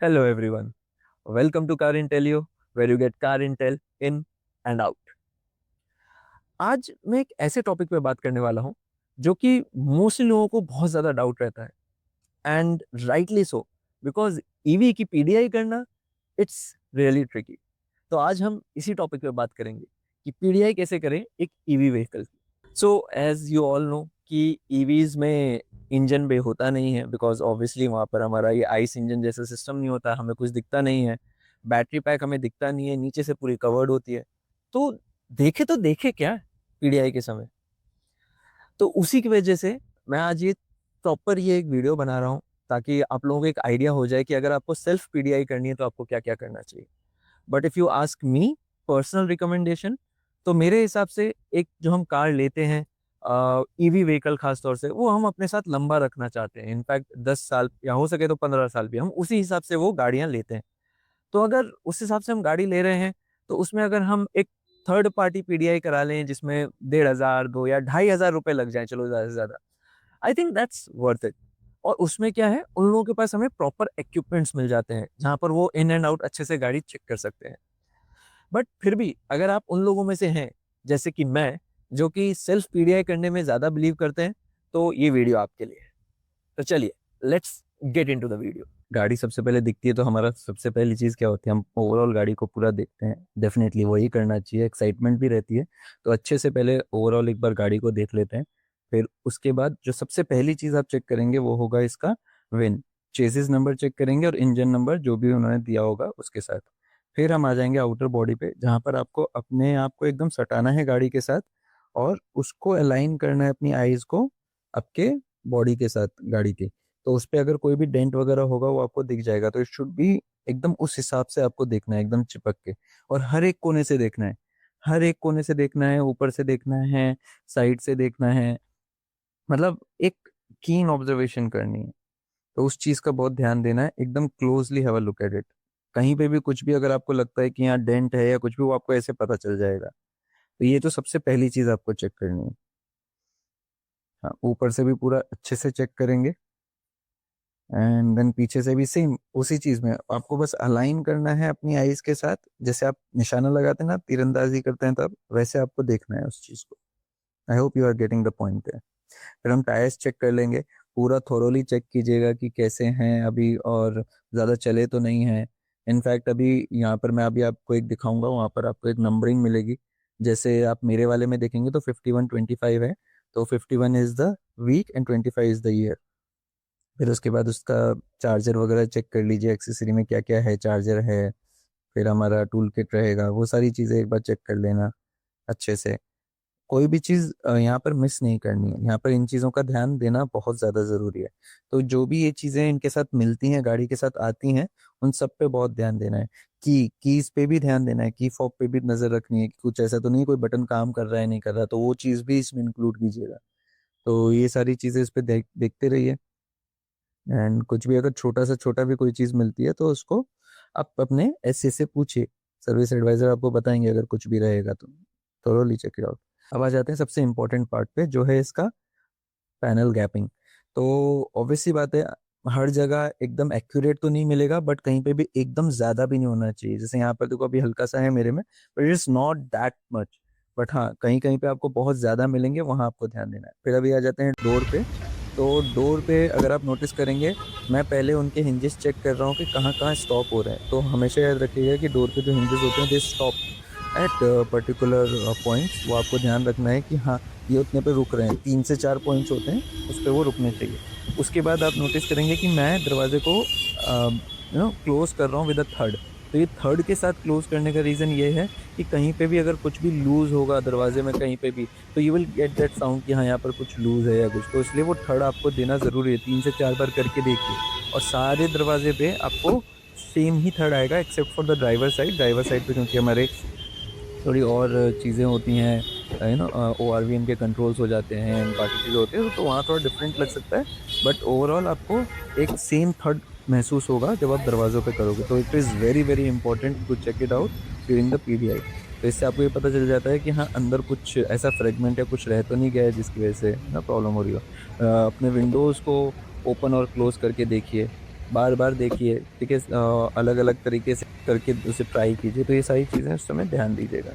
Hello everyone. Welcome to Car Intelio, where you get car intel in and out. आज मैं एक ऐसे topic पे बात करने वाला हूँ जो कि मोस्टली लोगों को बहुत ज़्यादा डाउट रहता है and rightly so because EV की पीडीआई करना इट्स रियली ट्रिकी। तो आज हम इसी टॉपिक पे बात करेंगे कि पीडीआई कैसे करें एक ईवी व्हीकल की। So as you all know कि ईवीज में इंजन बे होता नहीं है बिकॉज ऑब्वियसली वहाँ पर हमारा ये आइस इंजन जैसा सिस्टम नहीं होता, हमें कुछ दिखता नहीं है, बैटरी पैक हमें दिखता नहीं है, नीचे से पूरी कवर्ड होती है। तो देखे क्या पीडीआई के समय। तो उसी की वजह से मैं आज ये प्रॉपर ये एक वीडियो बना रहा हूँ ताकि आप लोगों को एक आइडिया हो जाए कि अगर आपको सेल्फ पीडीआई करनी है तो आपको क्या क्या करना चाहिए। But if you ask me personal recommendation, तो मेरे हिसाब से एक जो हम कार लेते हैं ईवी व्हीकल खास तौर से, वो हम अपने साथ लंबा रखना चाहते हैं। इनफैक्ट 10 साल या हो सके तो 15 साल भी हम उसी हिसाब से वो गाड़ियां लेते हैं। तो अगर उस हिसाब से हम गाड़ी ले रहे हैं तो उसमें अगर हम एक थर्ड पार्टी पीडीआई करा लें जिसमें 1,500 दो या 2,500 रुपए लग जाए, चलो ज्यादा से ज्यादा, I think that's worth it. और उसमें क्या है, उन लोगों के पास हमें प्रॉपर इक्विपमेंट्स मिल जाते हैं जहां पर वो इन एंड आउट अच्छे से गाड़ी चेक कर सकते हैं। बट फिर भी अगर आप उन लोगों में से हैं जैसे कि मैं, जो कि सेल्फ पीडीआई करने में ज्यादा बिलीव करते हैं, तो ये वीडियो आपके लिए है। तो चलिए, let's get into the video. गाड़ी सबसे पहले दिखती है तो हमारा सबसे पहली चीज क्या होती है, हम ओवरऑल गाड़ी को पूरा देखते हैं। डेफिनेटली वही करना चाहिए, एक्साइटमेंट भी रहती है। तो अच्छे से पहले ओवरऑल एक बार गाड़ी को देख लेते हैं। फिर उसके बाद जो सबसे पहली चीज आप चेक करेंगे वो होगा इसका विन, चेसिस नंबर चेक करेंगे और इंजन नंबर जो भी उन्होंने दिया होगा उसके साथ। फिर हम आ जाएंगे आउटर बॉडी पे, जहाँ पर आपको अपने आप को एकदम सटाना है गाड़ी के साथ और उसको अलाइन करना है अपनी आईज को आपके बॉडी के साथ गाड़ी के। तो उस पे अगर कोई भी डेंट वगैरह होगा वो आपको दिख जाएगा। तो इट शुड बी एकदम उस हिसाब से आपको देखना है, एकदम चिपक के। और हर एक कोने से देखना है, हर एक कोने से देखना है, ऊपर से देखना है, साइड से देखना है, मतलब एक कीन ऑब्जर्वेशन करनी है। तो उस चीज का बहुत ध्यान देना है, एकदम closely have a look at it. कहीं पे भी कुछ भी अगर आपको लगता है कि यहाँ डेंट है या कुछ भी, वो आपको ऐसे पता चल जाएगा। तो ये तो सबसे पहली चीज आपको चेक करनी है। हाँ, ऊपर से भी पूरा अच्छे से चेक करेंगे एंड देन पीछे से भी सेम उसी चीज में आपको बस अलाइन करना है अपनी आईज के साथ। जैसे आप निशाना लगाते हैं ना, तीरंदाजी करते हैं, तब वैसे आपको देखना है उस चीज को। I hope you are getting the point है। फिर हम टायर्स चेक कर लेंगे, पूरा थोरोली चेक कीजिएगा कि कैसे हैं अभी और ज़्यादा चले तो नहीं हैं। इनफैक्ट अभी यहाँ पर मैं अभी आपको एक दिखाऊंगा, वहाँ पर आपको एक नंबरिंग मिलेगी। जैसे आप मेरे वाले में देखेंगे तो 5125 है। तो 51 is the week and 25 is the year. फिर उसके बाद उसका चार्जर वगैरह चेक कर लीजिए, एक्सेसरी में क्या क्या है, चार्जर है, फिर हमारा टूल किट रहेगा, वो सारी चीज़ें एक बार चेक कर लेना अच्छे से। कोई भी चीज यहाँ पर मिस नहीं करनी है, यहाँ पर इन चीजों का ध्यान देना बहुत ज्यादा जरूरी है। तो जो भी ये चीजें इनके साथ मिलती हैं, गाड़ी के साथ आती हैं, उन सब पे बहुत ध्यान देना है। कीज पे भी ध्यान देना है, की फॉब पे भी नजर रखनी है कि कुछ ऐसा तो नहीं कोई बटन काम कर रहा है नहीं कर रहा, तो वो चीज भी इसमें इंक्लूड कीजिएगा। तो ये सारी चीजें इस पे देखते रहिए। एंड कुछ भी अगर छोटा से छोटा भी कोई चीज मिलती है तो उसको आप अपने एसए से पूछिए, सर्विस एडवाइजर आपको बताएंगे अगर कुछ भी रहेगा तो। Thoroughly check it out. अब आ जाते हैं सबसे इम्पोर्टेंट पार्ट पे, जो है इसका पैनल गैपिंग। तो ऑब्वियस सी बात है, हर जगह एकदम एक्यूरेट तो नहीं मिलेगा, बट कहीं पे भी एकदम ज्यादा भी नहीं होना चाहिए। जैसे यहाँ पर देखो अभी हल्का सा है मेरे में, but it's not that much. But हाँ, कहीं कहीं पे आपको बहुत ज्यादा मिलेंगे, वहां आपको ध्यान देना है। फिर अभी आ जाते हैं डोर पे। तो डोर पे अगर आप नोटिस करेंगे, मैं पहले उनके हिंजेस चेक कर रहा हूँ कि कहाँ कहाँ स्टॉप हो रहे हैं। तो हमेशा याद रखिएगा कि डोर के जो हिंजेस होते हैं they stop at particular points. वो आपको ध्यान रखना है कि हाँ, ये उतने पे रुक रहे हैं। 3 से 4 पॉइंट्स होते हैं, उस पर वो रुकने चाहिए। उसके बाद आप नोटिस करेंगे कि मैं दरवाजे को क्लोज कर रहा हूँ विद अ थर्ड। तो ये थर्ड के साथ क्लोज करने का रीज़न ये है कि कहीं पे भी अगर कुछ भी लूज होगा दरवाजे में कहीं पे भी, तो you will get that sound कि हाँ यहाँ पर कुछ लूज है या कुछ। तो इसलिए वो थर्ड आपको देना ज़रूरी है। 3 से 4 बार करके देखिए, और सारे दरवाजे पे आपको सेम ही थर्ड आएगा except for the driver side. Driver side पे क्योंकि हमारे थोड़ी और चीज़ें होती हैं, ORVM के कंट्रोल्स हो जाते हैं, बाकी चीज़ें होती हैं, तो वहाँ थोड़ा डिफरेंट लग सकता है। बट ओवरऑल आपको एक सेम थर्ड महसूस होगा जब आप दरवाज़ों पे करोगे। तो it is very very important to check it out during the PDI. तो इससे आपको ये पता चल जाता है कि हाँ, अंदर कुछ ऐसा फ्रेगमेंट या कुछ रह तो नहीं गया है जिसकी वजह से ना प्रॉब्लम हो रही हो। अपने विंडोज़ को ओपन और क्लोज करके देखिए, बार बार देखिए, ठीक है, अलग अलग तरीके से करके उसे ट्राई कीजिए। तो ये सारी चीज़ें उस समय ध्यान दीजिएगा।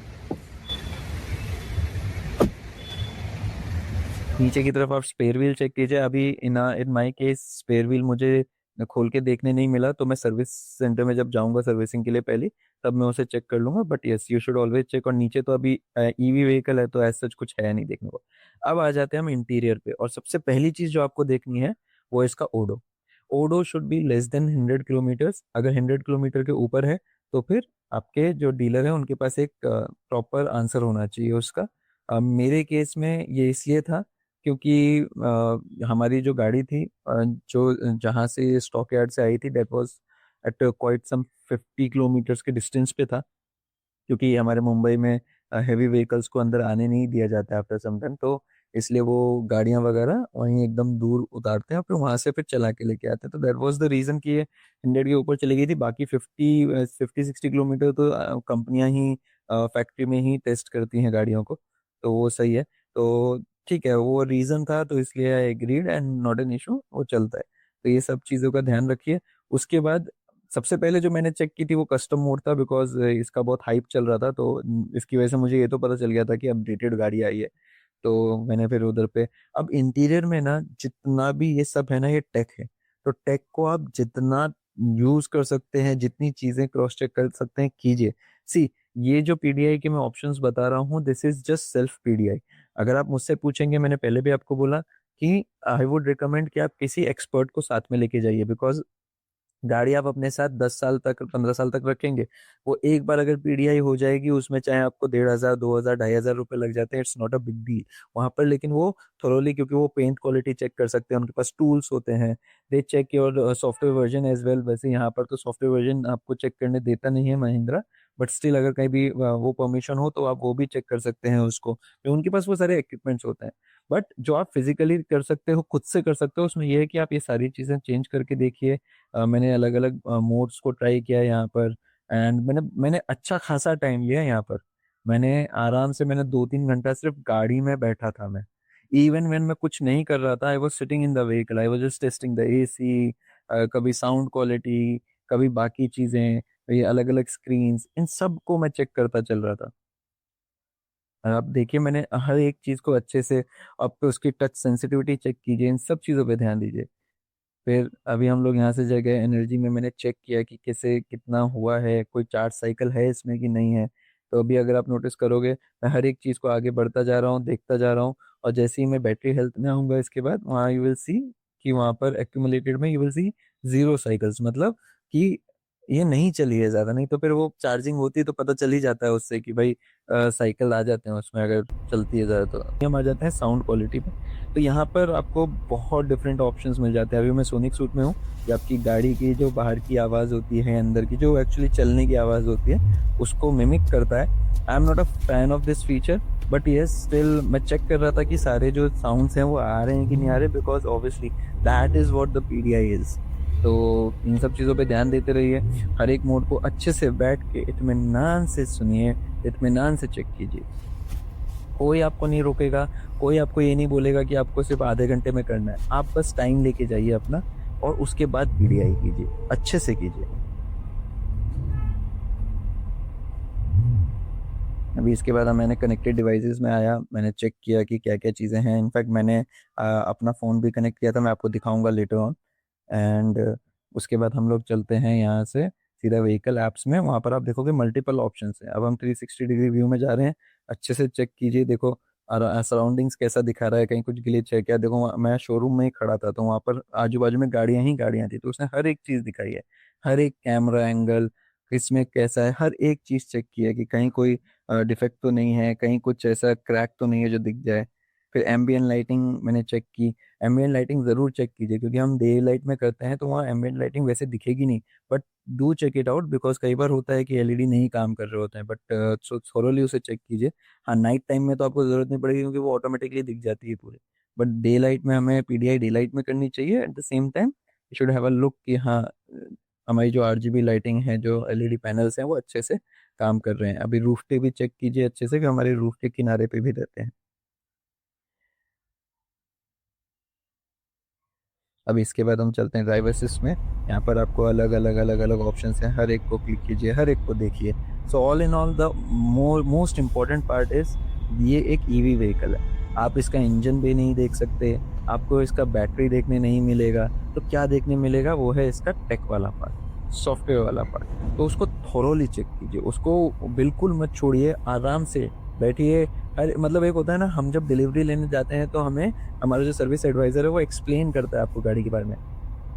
नीचे की तरफ आप स्पेयर व्हील चेक कीजिए। अभी in in my case spare wheel मुझे खोल के देखने नहीं मिला, तो मैं सर्विस सेंटर में जब जाऊंगा सर्विसिंग के लिए पहले, तब मैं उसे चेक कर लूंगा। But yes, you should always check. और नीचे तो अभी ईवी व्हीकल है, तो ऐसा कुछ है नहीं देखने को। अब आ जाते हैं हम इंटीरियर पे, और सबसे पहली चीज जो आपको देखनी है वो है इसका odo. Odo should be less than 100 kilometres. अगर 100 किलोमीटर के ऊपर है तो फिर आपके जो डीलर है उनके पास एक प्रॉपर आंसर होना चाहिए उसका। मेरे केस में ये इसलिए था क्योंकि हमारी जो गाड़ी थी, जो जहाँ से स्टॉक यार्ड से आई थी, that was at quite some 50 kilometres के डिस्टेंस पे था। क्योंकि हमारे मुंबई में हैवी व्हीकल्स को अंदर आने नहीं दिया जाता आफ्टर सम टाइम, तो इसलिए वो गाड़ियां वगैरह वहीं एकदम दूर उतारते हैं और फिर वहां से फिर चला के लेके आते हैं। तो दैट वाज द रीजन कि ये 100 के ऊपर चली गई थी। बाकी 50-60 किलोमीटर तो कंपनियां ही फैक्ट्री में ही टेस्ट करती हैं गाड़ियों को, तो वो सही है। तो ठीक है, वो रीजन था, तो इसलिए I agreed and not an issue, वो चलता है। तो ये सब चीज़ों का ध्यान रखिए। उसके बाद सबसे पहले जो मैंने चेक की थी वो कस्टम मोड था, बिकॉज इसका बहुत हाइप चल रहा था, तो इसकी वजह से मुझे ये तो पता चल गया था कि अपडेटेड गाड़ी आई है। तो मैंने फिर उधर पे, अब इंटीरियर में ना जितना भी ये सब है ना, ये टेक है। तो टेक को आप जितना यूज कर सकते हैं, जितनी चीजें क्रॉस चेक कर सकते हैं कीजिए। सी, ये जो पीडीआई के मैं ऑप्शंस बता रहा हूँ, this is just self PDI. अगर आप मुझसे पूछेंगे, मैंने पहले भी आपको बोला कि आई वुड रिकमेंड कि आप किसी एक्सपर्ट को साथ में लेके जाइए, बिकॉज गाड़ी आप अपने साथ 10 साल तक 15 साल तक रखेंगे। वो एक बार अगर पीडीआई हो जाएगी, उसमें चाहे आपको 1,500 2,000 2,500 रुपए लग जाते हैं, it's not a big deal वहां पर। लेकिन वो थोरोली, क्योंकि वो पेंट क्वालिटी चेक कर सकते हैं, उनके पास टूल्स होते हैं, they check your software version as well. वैसे यहाँ पर तो सॉफ्टवेयर वर्जन आपको चेक करने देता नहीं है महिंद्रा, बट स्टिल अगर कहीं भी वो परमिशन हो तो आप वो भी चेक कर सकते हैं उसको, तो उनके पास वो सारे इक्विपमेंट्स होते हैं। बट जो आप फिजिकली कर सकते हो, खुद से कर सकते हो, उसमें यह है कि आप ये सारी चीजें चेंज करके देखिए। मैंने अलग अलग मोड्स को ट्राई किया है यहाँ पर, एंड मैंने मैंने अच्छा खासा टाइम लिया यहाँ पर। मैंने आराम से, मैंने 2-3 घंटा सिर्फ गाड़ी में बैठा था मैं। इवन व्हेन मैं कुछ नहीं कर रहा था, I was sitting in the vehicle, I was just testing the AC, कभी साउंड क्वालिटी, कभी बाकी चीजें, ये अलग अलग स्क्रीन्स, इन सब को मैं चेक करता चल रहा था। आप देखिए, मैंने हर एक चीज को अच्छे से, आपको उसकी टच सेंसिटिविटी चेक कीजिए, इन सब चीजों पे ध्यान दीजिए। फिर अभी हम लोग यहाँ से जगह एनर्जी में मैंने चेक किया कि कैसे कितना हुआ है, कोई चार्ज साइकिल है इसमें कि नहीं है। तो अभी अगर आप नोटिस करोगे, मैं हर एक चीज़ को आगे बढ़ता जा रहा हूँ, देखता जा रहा हूँ। और जैसे ही मैं बैटरी हेल्थ में आऊंगा इसके बाद, वहाँ यू विल सी कि वहाँ पर एक्यूमुलेटेड में यू विल सी 0 साइकिल्स, मतलब कि ये नहीं चली है ज़्यादा। नहीं तो फिर वो चार्जिंग होती है तो पता चल ही जाता है उससे कि भाई साइकिल आ जाते हैं उसमें अगर चलती है ज़्यादा। तो हम आ जाते हैं साउंड क्वालिटी पे। तो यहाँ पर आपको बहुत डिफरेंट ऑप्शंस मिल जाते हैं। अभी मैं सोनिक सूट में हूँ, कि आपकी गाड़ी की जो बाहर की आवाज़ होती है, अंदर की जो एक्चुअली चलने की आवाज़ होती है, उसको मिमिक करता है। I am not a fan of this feature, but yes still मैं चेक कर रहा था कि सारे जो साउंड्स हैं वो आ रहे हैं कि नहीं आ रहे, because obviously that is what the PDI is. तो इन सब चीज़ों पे ध्यान देते रहिए। हर एक मोड को अच्छे से बैठ के इत्मीनान से सुनिए, इत्मीनान से चेक कीजिए। कोई आपको नहीं रोकेगा, कोई आपको ये नहीं बोलेगा कि आपको सिर्फ आधे घंटे में करना है। आप बस टाइम लेके जाइए अपना, और उसके बाद पीडीआई कीजिए, अच्छे से कीजिए। अभी इसके बाद मैंने कनेक्टेड डिवाइसेस में आया, मैंने चेक किया कि क्या क्या चीज़ें हैं। इनफैक्ट मैंने अपना फ़ोन भी कनेक्ट किया था, मैं आपको दिखाऊंगा लेटर ऑन। एंड उसके बाद हम लोग चलते हैं यहाँ से सीधा व्हीकल एप्स में। वहाँ पर आप देखोगे मल्टीपल ऑप्शंस हैं। अब हम 360 डिग्री व्यू में जा रहे हैं। अच्छे से चेक कीजिए, देखो सराउंडिंग्स कैसा दिखा रहा है, कहीं कुछ ग्लिच है क्या। देखो मैं शोरूम में ही खड़ा था, तो वहाँ पर आजू बाजू में गाड़ियाँ ही गाड़ियाँ थी, तो उसने हर एक चीज़ दिखाई है। हर एक कैमरा एंगल किसमें कैसा है, हर एक चीज़ चेक की है कि कहीं कोई डिफेक्ट तो नहीं है, कहीं कुछ ऐसा क्रैक तो नहीं है जो दिख जाए। फिर एम्बियन लाइटिंग मैंने चेक की। एम्बियंट लाइटिंग जरूर चेक कीजिए, क्योंकि हम डे लाइट में करते हैं तो वहाँ एम्बियंट लाइटिंग वैसे दिखेगी नहीं। But do check it out, because कई बार होता है कि एलईडी नहीं काम कर रहे होते हैं, बट सो थोरोली उसे चेक कीजिए। हाँ, नाइट टाइम में तो आपको जरूरत नहीं पड़ेगी, क्योंकि वो ऑटोमेटिकली दिख जाती है पूरे। बट डे लाइट में हमें पीडीआई डे लाइट में करनी चाहिए। Eight the same time you should have a look कि हाँ, हमारी जो आरजीबी लाइटिंग है, जो एलईडी पैनल्स हैं, वो अच्छे से काम कर रहे हैं। अभी रूफ पे भी चेक कीजिए अच्छे से, कि हमारे रूफ के किनारे पे भी रहते हैं। अब इसके बाद हम चलते हैं ड्राइवर असिस्ट में। यहाँ पर आपको अलग अलग अलग अलग ऑप्शन हैं, हर एक को क्लिक कीजिए, हर एक को देखिए। So all in all the most important part is, ये एक ईवी व्हीकल है। आप इसका इंजन भी नहीं देख सकते, आपको इसका बैटरी देखने नहीं मिलेगा। तो क्या देखने मिलेगा, वो है इसका टेक वाला पार्ट, सॉफ्टवेयर वाला पार्ट। तो उसको थोरोली चेक कीजिए, उसको बिल्कुल मत छोड़िए, आराम से बैठिए। अरे मतलब एक होता है ना, हम जब डिलीवरी लेने जाते हैं तो हमें हमारा जो सर्विस एडवाइजर है वो एक्सप्लेन करता है आपको गाड़ी के बारे में।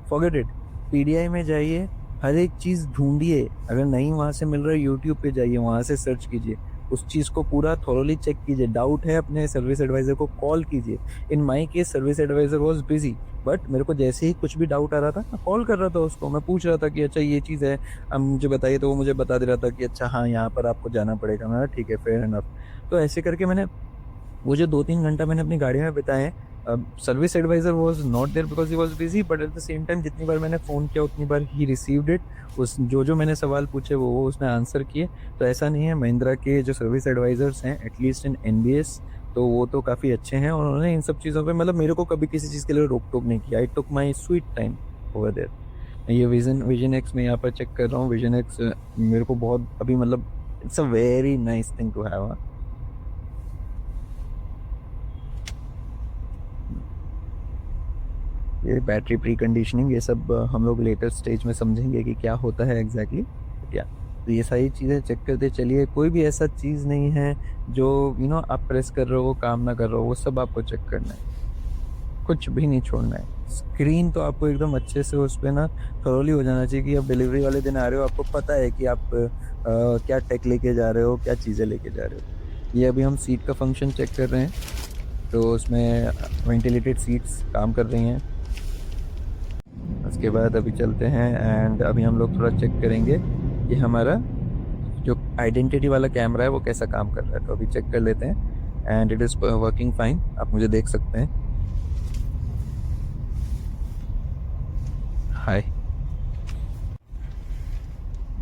फॉरगेट इट, पीडीआई में जाइए, हर एक चीज़ ढूंढिए। अगर नहीं वहाँ से मिल रहा है, यूट्यूब पे जाइए, वहाँ से सर्च कीजिए, उस चीज़ को पूरा थोरोली चेक कीजिए। डाउट है, अपने सर्विस एडवाइज़र को कॉल कीजिए। In my case service advisor was busy, but मेरे को जैसे ही कुछ भी डाउट आ रहा था, मैं कॉल कर रहा था उसको, मैं पूछ रहा था कि अच्छा ये चीज़ है, अब मुझे बताइए। तो वो मुझे बता दे रहा था कि अच्छा हाँ, यहाँ पर आपको जाना पड़ेगा। मैं ठीक है, फेयर इनफ। तो ऐसे करके मैंने वो जो 2-3 घंटा मैंने अपनी गाड़ी में बिताए, service advisor was not there because he was busy, but at the same time जितनी बार मैंने फ़ोन किया उतनी बार ही रिसीव्ड इट। उस जो मैंने सवाल पूछे वो उसने आंसर किए। तो ऐसा नहीं है, महिंद्रा के जो सर्विस एडवाइज़र्स हैं एटलीस्ट इन एनबीएस, तो वो तो काफ़ी अच्छे हैं, और उन्होंने इन सब चीज़ों पे मतलब मेरे को कभी किसी चीज़ के लिए रोक-टोक नहीं किया। I took my sweet time over there. ये विज़न एक्स मैं यहाँ पर चेक कर रहा हूँ। विज़न एक्स मेरे को बहुत अभी मतलब it's a very nice thing to have. ये बैटरी प्री कंडीशनिंग, ये सब हम लोग लेटर स्टेज में समझेंगे कि क्या होता है एग्जैक्टली क्या। तो ये सारी चीज़ें चेक करते चलिए। कोई भी ऐसा चीज़ नहीं है जो आप प्रेस कर रहे हो वो काम ना कर रहे हो, वो सब आपको चेक करना है, कुछ भी नहीं छोड़ना है। स्क्रीन तो आपको एकदम अच्छे से उस पर ना थरोली हो जाना चाहिए कि अब डिलीवरी वाले दिन आ रहे हो, आपको पता है कि आप क्या टेक लेके जा रहे हो, क्या चीज़ें लेके जा रहे हो। ये अभी हम सीट का फंक्शन चेक कर रहे हैं, तो उसमें वेंटिलेटेड सीट्स काम कर रही हैं। उसके बाद अभी चलते हैं एंड अभी हम लोग थोड़ा चेक करेंगे कि हमारा जो आइडेंटिटी वाला कैमरा है वो कैसा काम कर रहा है। तो अभी चेक कर लेते हैं and it is working fine, आप मुझे देख सकते हैं। हाय।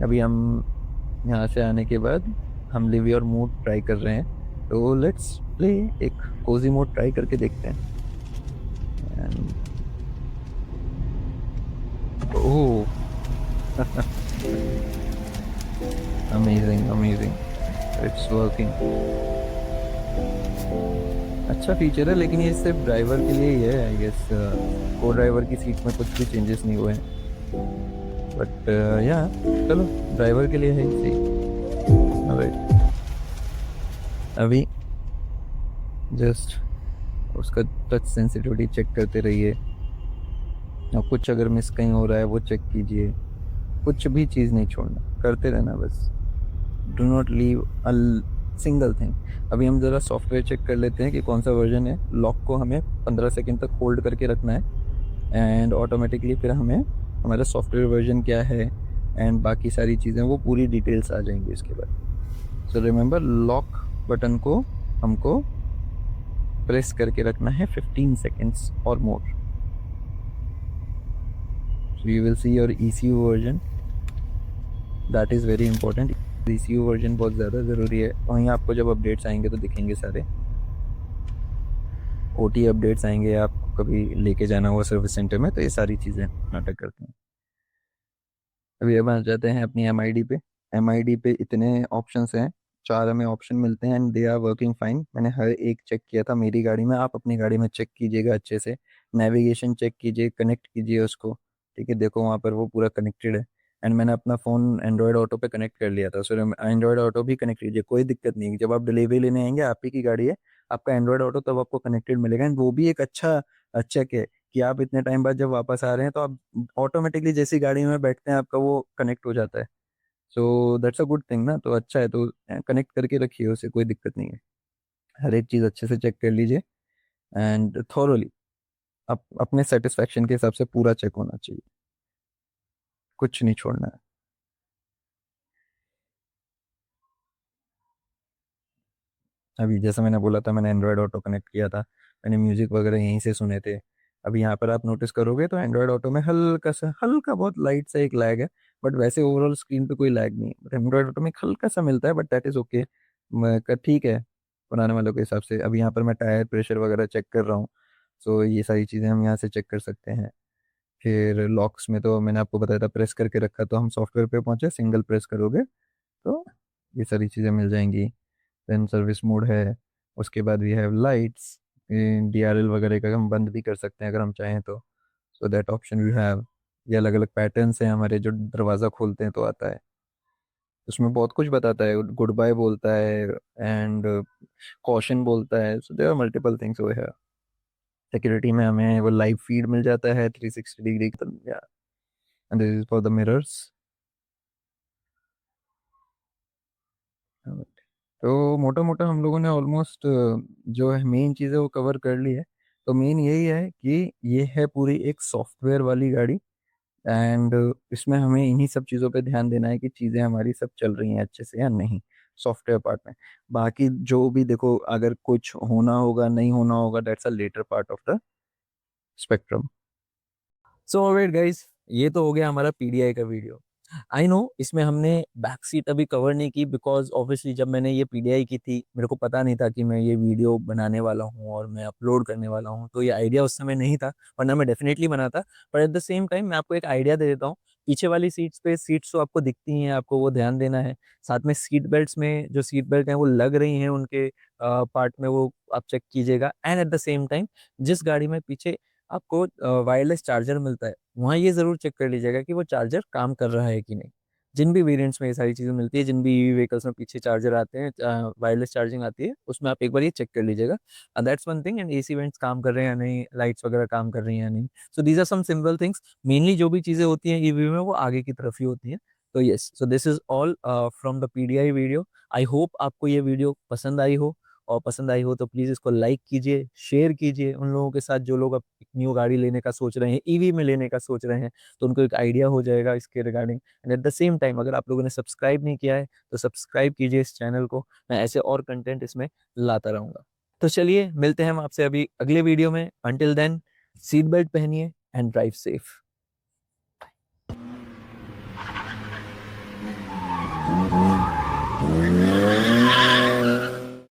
अभी हम यहाँ से आने के बाद हम लिव योर मोड ट्राई कर रहे हैं, तो लेट्स प्ले एक कोजी मोड ट्राई करके देखते हैं। And oh, amazing amazing, it's working. अच्छा फीचर है, लेकिन ये सिर्फ ड्राइवर के लिए ही है आई गेस। को ड्राइवर की सीट में कुछ भी चेंजेस नहीं हुए हैं, बट या चलो, ड्राइवर के लिए है ही सही। ऑलराइट, अभी जस्ट उसका टच सेंसिटिविटी चेक करते रहिए, और कुछ अगर मिस कहीं हो रहा है वो चेक कीजिए। कुछ भी चीज़ नहीं छोड़ना, करते रहना बस। Do not leave a single thing. अभी हम ज़रा सॉफ्टवेयर चेक कर लेते हैं कि कौन सा वर्जन है। लॉक को हमें 15 सेकेंड तक होल्ड करके रखना है, एंड ऑटोमेटिकली फिर हमें हमारा सॉफ्टवेयर वर्जन क्या है एंड बाकी सारी चीज़ें वो पूरी डिटेल्स आ जाएंगी इसके बाद। सो रिमेंबर, लॉक बटन को हमको प्रेस करके रखना है 15 सेकेंड्स और more. So you will see your ECU version, that is very important. ECU version बहुत ज़्यादा ज़रूरी है। वहीं आपको जब अपडेट्स आएंगे तो दिखेंगे सारे OT अपडेट्स आएंगे, आपको कभी लेके जाना हुआ सर्विस सेंटर में, तो ये सारी चीज़ें नाटक करते हैं। अभी अब आ जाते हैं अपनी MID पे। MID पे इतने ऑप्शंस हैं, 4 हमें ऑप्शन मिलते हैं and they are working fine. मैंने हर एक चेक किया था मेरी गाड़ी में, आप अपनी गाड़ी में चेक कीजिएगा अच्छे से। नेविगेशन चेक कीजिए, कनेक्ट कीजिए उसको, ठीक है, देखो वहाँ पर वो पूरा कनेक्टेड है। एंड मैंने अपना फ़ोन एंड्रॉयड ऑटो पे कनेक्ट कर लिया था, सो एंड्रॉयड ऑटो भी कनेक्ट कीजिए, कोई दिक्कत नहीं है। जब आप डिलीवरी लेने आएंगे, आप ही की गाड़ी है, आपका एंड्रॉयड ऑटो तब आपको कनेक्टेड मिलेगा। एंड वो भी एक अच्छा चेक है कि आप इतने टाइम बाद जब वापस आ रहे हैं तो आप ऑटोमेटिकली जैसी गाड़ी में बैठते हैं आपका वो कनेक्ट हो जाता है। So that's a good thing ना, तो अच्छा है, तो कनेक्ट करके रखिए उसे, कोई दिक्कत नहीं है। हर एक चीज़ अच्छे से चेक कर लीजिए एंड थॉरोली, आप अपने सेटिस्फेक्शन के हिसाब से पूरा चेक होना चाहिए, कुछ नहीं छोड़ना है। अभी जैसा मैंने बोला था, मैंने एंड्रॉयड ऑटो कनेक्ट किया था, मैंने म्यूजिक वगैरह यहीं से सुने थे। अभी यहाँ पर आप नोटिस करोगे तो एंड्रॉयड ऑटो में हल्का बहुत लाइट सा एक लैग है, बट वैसे ओवरऑल स्क्रीन पे कोई लैग नहीं है। बट एंड्रॉयड ऑटो में एक हल्का सा मिलता है, बट दैट इज़ ओके, ठीक है पुराने वालों के हिसाब से। अभी यहाँ पर मैं टायर प्रेशर वगैरह चेक कर रहा हूँ, सो ये सारी चीज़ें हम यहाँ से चेक कर सकते हैं। फिर लॉक्स में तो मैंने आपको बताया था प्रेस करके रखा, तो हम सॉफ्टवेयर पे पहुंचे, सिंगल प्रेस करोगे तो ये सारी चीज़ें मिल जाएंगी। देन सर्विस मोड है, उसके बाद वी हैव लाइट्स, DRL वगैरह का हम बंद भी कर सकते हैं अगर हम चाहें तो, so that option we have. ये अलग अलग पैटर्न्स हैं हमारे, जो दरवाज़ा खोलते हैं तो आता है, उसमें बहुत कुछ बताता है, गुड बाय बोलता है एंड कॉशन बोलता है, so there are multiple things over here. Security में हमें वो लाइव फीड मिल जाता है 360 degree, and this is for the mirrors. तो मोटा मोटा हम लोगों ने ऑलमोस्ट जो है मेन चीज़ें वो कवर कर ली है। तो मेन यही है कि ये है पूरी एक सॉफ्टवेयर वाली गाड़ी, एंड इसमें हमें इन्हीं सब चीज़ों पे ध्यान देना है कि चीज़ें हमारी सब चल रही हैं अच्छे से या नहीं, सॉफ्टवेयर पार्ट में। बाकी जो भी देखो, अगर कुछ होना होगा नहीं होना होगा, that's a later part of the spectrum. So alright guys, ये तो हो गया हमारा पीडीआई का वीडियो। आई नो इसमें हमने बैक सीट अभी कवर नहीं की, बिकॉज ऑब्वियसली जब मैंने ये पीडीआई की थी मेरे को पता नहीं था कि मैं ये वीडियो बनाने वाला हूँ और मैं अपलोड करने वाला हूँ, तो ये आइडिया उस समय नहीं था, वरना मैं डेफिनेटली बनाता। पर एट द सेम टाइम मैं आपको एक आइडिया दे देता हूँ। पीछे वाली सीट्स पे सीट्स तो आपको दिखती हैं, आपको वो ध्यान देना है। साथ में सीट बेल्ट्स में जो सीट बेल्ट हैं वो लग रही हैं उनके पार्ट में, वो आप चेक कीजिएगा। And eight the same time जिस गाड़ी में पीछे आपको वायरलेस चार्जर मिलता है, वहाँ ये ज़रूर चेक कर लीजिएगा कि वो चार्जर काम कर रहा है कि नहीं। जिन भी वेरिएंट्स में ये सारी चीज़ें मिलती है, जिन भी ईवी व्हीकल्स में पीछे चार्जर आते हैं, वायरलेस चार्जिंग आती है, उसमें आप एक बार ये चेक कर लीजिएगा। That's one thing. And AC vents काम कर रहे हैं या नहीं, लाइट्स वगैरह काम कर रही हैं या नहीं। So these are some simple things. Mainly जो भी चीज़ें होती हैं ईवी में वो आगे की तरफ ही होती हैं। तो yes, so this is all from the PDI video. I hope आपको ये वीडियो पसंद आई हो, और पसंद आई हो तो प्लीज़ इसको लाइक कीजिए, शेयर कीजिए उन लोगों के साथ जो लोग अब एक न्यू गाड़ी लेने का सोच रहे हैं, ईवी में लेने का सोच रहे हैं, तो उनको एक आइडिया हो जाएगा इसके regarding. And eight the same time अगर आप लोगों ने सब्सक्राइब नहीं किया है तो सब्सक्राइब कीजिए इस चैनल को। मैं ऐसे और कंटेंट इसमें लाता रहूँगा। तो चलिए मिलते हैं हम आपसे अभी अगले वीडियो में। अंटिल देन, सीट बेल्ट पहनिए एंड ड्राइव सेफ।